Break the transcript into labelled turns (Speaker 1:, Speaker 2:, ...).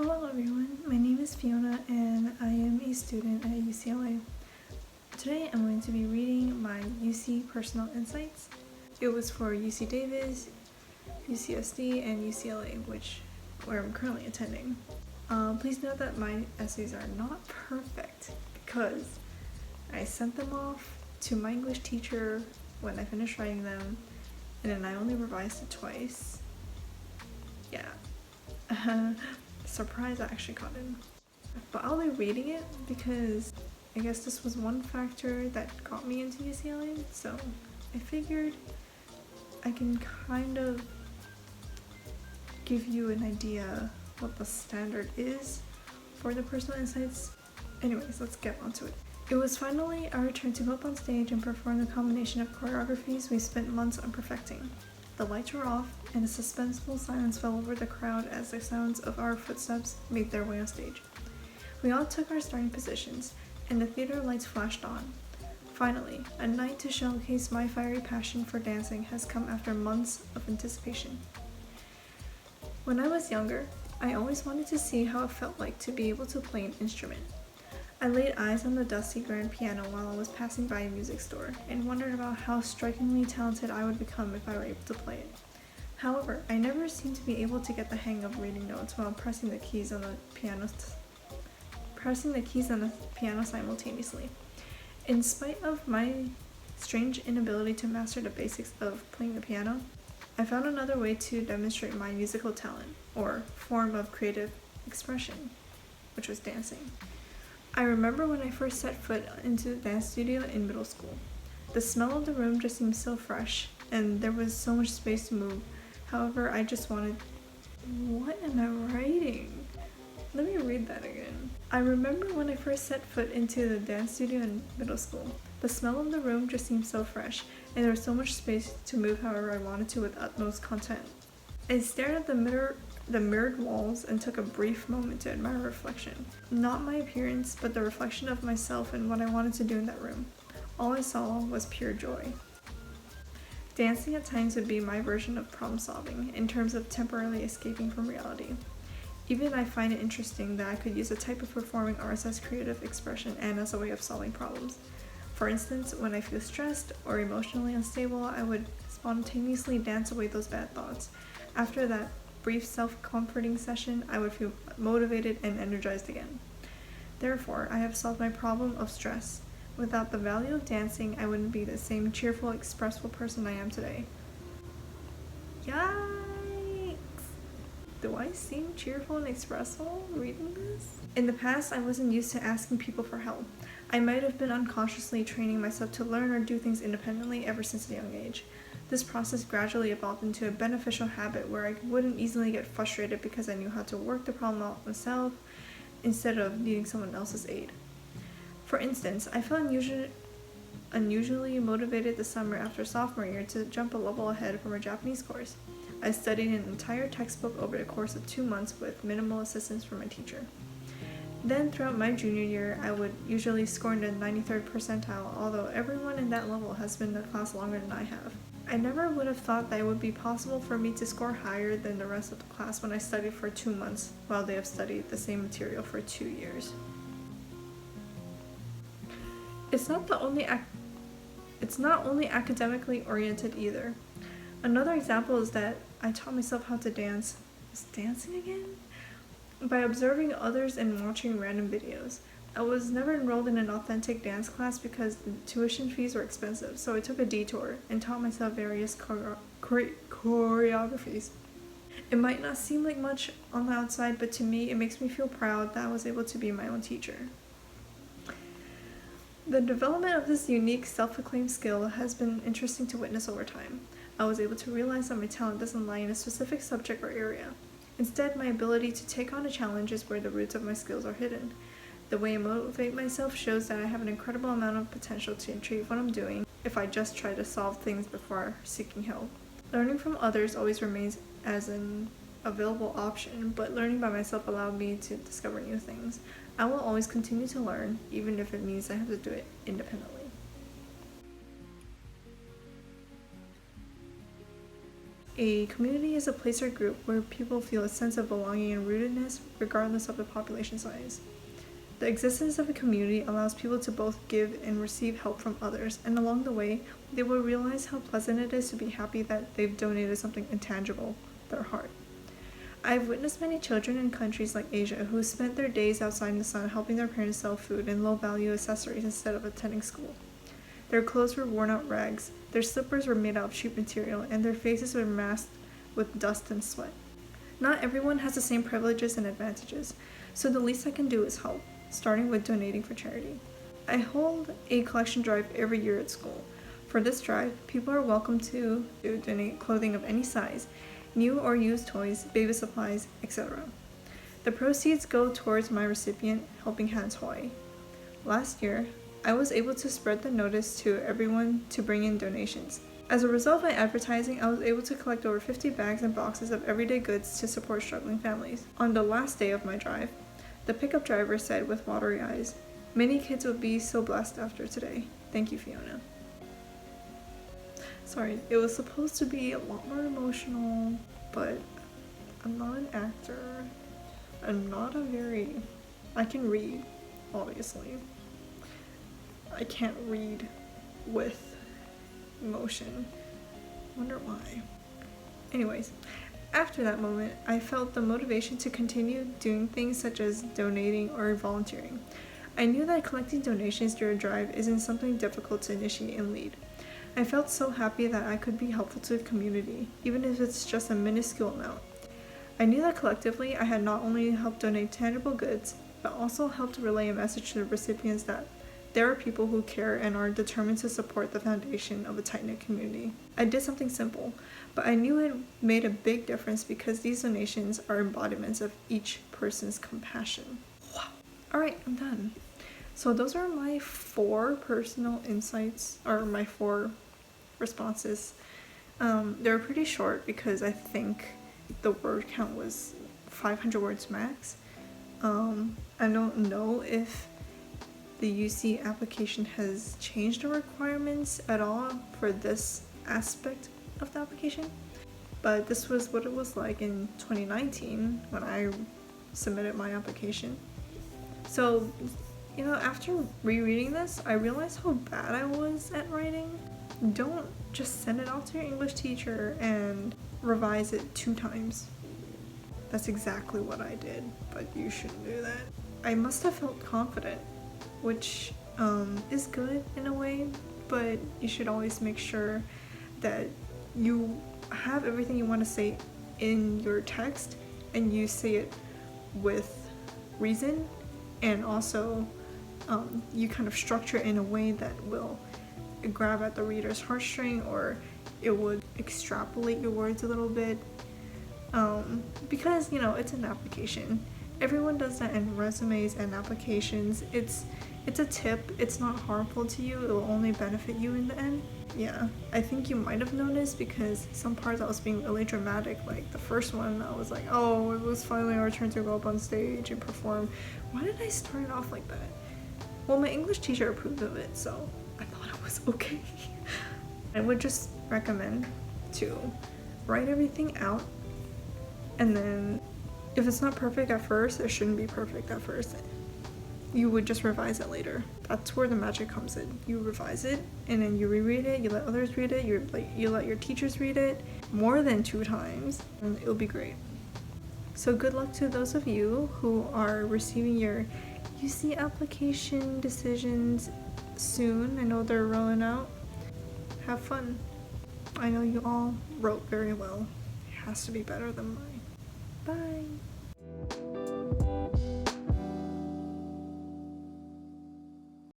Speaker 1: Hello everyone, my name is Fiona and I am a student at UCLA. Today I'm going to be reading my UC Personal Insights. It was for UC Davis, UCSD, and UCLA, where I'm currently attending. Please note that my essays are not perfect because I sent them off to my English teacher when I finished writing them, and then I only revised it twice. Yeah. Surprise, I actually got in. But I'll be reading it because I guess this was one factor that got me into UCLA, so I figured I can kind of give you an idea what the standard is for the personal insights. Anyways, let's get onto it. It was finally our turn to go up on stage and perform the combination of choreographies we spent months on perfecting. The lights were off, and a suspenseful silence fell over the crowd as the sounds of our footsteps made their way on stage. We all took our starting positions, and the theater lights flashed on. Finally, a night to showcase my fiery passion for dancing has come after months of anticipation. When I was younger, I always wanted to see how it felt like to be able to play an instrument. I laid eyes on the dusty grand piano while I was passing by a music store and wondered about how strikingly talented I would become if I were able to play it. However, I never seemed to be able to get the hang of reading notes while pressing the keys on the piano simultaneously. In spite of my strange inability to master the basics of playing the piano, I found another way to demonstrate my musical talent, or form of creative expression, which was dancing. I remember when I first set foot into the dance studio in middle school. The smell of the room just seemed so fresh, and there was so much space to move. However, I just wanted... What am I writing? Let me read that again. I remember when I first set foot into the dance studio in middle school. The smell of the room just seemed so fresh, and there was so much space to move however I wanted to with utmost content. I stared at the mirrored walls and took a brief moment to admire reflection. Not my appearance, but the reflection of myself and what I wanted to do in that room. All I saw was pure joy. Dancing at times would be my version of problem solving, in terms of temporarily escaping from reality. Even I find it interesting that I could use a type of performing arts as creative expression and as a way of solving problems. For instance, when I feel stressed or emotionally unstable, I would spontaneously dance away those bad thoughts. After that brief self-comforting session, I would feel motivated and energized again. Therefore, I have solved my problem of stress. Without the value of dancing, I wouldn't be the same cheerful, expressive person I am today. Yikes! Do I seem cheerful and expressive reading this? In the past, I wasn't used to asking people for help. I might have been unconsciously training myself to learn or do things independently ever since a young age. This process gradually evolved into a beneficial habit where I wouldn't easily get frustrated because I knew how to work the problem out myself instead of needing someone else's aid. For instance, I felt unusually motivated this summer after sophomore year to jump a level ahead from a Japanese course. I studied an entire textbook over the course of 2 months with minimal assistance from my teacher. Then throughout my junior year, I would usually score in the 93rd percentile, although everyone in that level has been in the class longer than I have. I never would have thought that it would be possible for me to score higher than the rest of the class when I studied for 2 months, while they have studied the same material for 2 years. It's not only academically oriented either. Another example is that I taught myself how to dance. Is dancing again? By observing others and watching random videos. I was never enrolled in an authentic dance class because the tuition fees were expensive, so I took a detour and taught myself various choreographies. It might not seem like much on the outside, but to me it makes me feel proud that I was able to be my own teacher. The development of this unique self-acclaimed skill has been interesting to witness over time. I was able to realize that my talent doesn't lie in a specific subject or area. Instead, my ability to take on a challenge is where the roots of my skills are hidden. The way I motivate myself shows that I have an incredible amount of potential to achieve what I'm doing if I just try to solve things before seeking help. Learning from others always remains as an available option, but learning by myself allowed me to discover new things. I will always continue to learn, even if it means I have to do it independently. A community is a place or group where people feel a sense of belonging and rootedness regardless of the population size. The existence of a community allows people to both give and receive help from others, and along the way, they will realize how pleasant it is to be happy that they've donated something intangible, their heart. I've witnessed many children in countries like Asia who spent their days outside in the sun helping their parents sell food and low-value accessories instead of attending school. Their clothes were worn out rags, their slippers were made out of cheap material, and their faces were masked with dust and sweat. Not everyone has the same privileges and advantages, so the least I can do is help, starting with donating for charity. I hold a collection drive every year at school. For this drive, people are welcome to donate clothing of any size, new or used toys, baby supplies, etc. The proceeds go towards my recipient, Helping Hands Hawaii. Last year, I was able to spread the notice to everyone to bring in donations. As a result of my advertising, I was able to collect over 50 bags and boxes of everyday goods to support struggling families. On the last day of my drive, the pickup driver said with watery eyes, "Many kids will be so blessed after today. Thank you, Fiona." Sorry, it was supposed to be a lot more emotional, but I'm not an actor. I can read, obviously. I can't read with emotion. Wonder why. Anyways, after that moment, I felt the motivation to continue doing things such as donating or volunteering. I knew that collecting donations during a drive isn't something difficult to initiate and lead. I felt so happy that I could be helpful to the community, even if it's just a minuscule amount. I knew that collectively I had not only helped donate tangible goods, but also helped relay a message to the recipients that there are people who care and are determined to support the foundation of a tight-knit community. I did something simple, but I knew it made a big difference because these donations are embodiments of each person's compassion. Wow. Alright, I'm done. So those are my 4 personal insights, or my 4 responses. They were pretty short because I think the word count was 500 words max. I don't know if the UC application has changed the requirements at all for this aspect of the application, but this was what it was like in 2019 when I submitted my application. So, after rereading this, I realized how bad I was at writing. Don't just send it off to your English teacher and revise it 2 times. That's exactly what I did, but you shouldn't do that. I must have felt confident, which is good in a way, but you should always make sure that you have everything you want to say in your text and you say it with reason, and also you kind of structure it in a way that will grab at the reader's heartstring, or it would extrapolate your words a little bit, because it's an application. Everyone does that in resumes and applications. It's a tip. It's not harmful to you. It will only benefit you in the end. Yeah, I think you might have noticed because some parts I was being really dramatic. Like the first one, I was like, oh, it was finally our turn to go up on stage and perform. Why did I start it off like that? Well, my English teacher approved of it, so I thought it was okay. I would just recommend to write everything out, and then if it's not perfect at first, it shouldn't be perfect at first. You would just revise it later. That's where the magic comes in. You revise it, and then you reread it, you let others read it, you let your teachers read it more than 2 times, and it'll be great. So good luck to those of you who are receiving your UC application decisions soon. I know they're rolling out. Have fun. I know you all wrote very well. It has to be better than mine. Bye.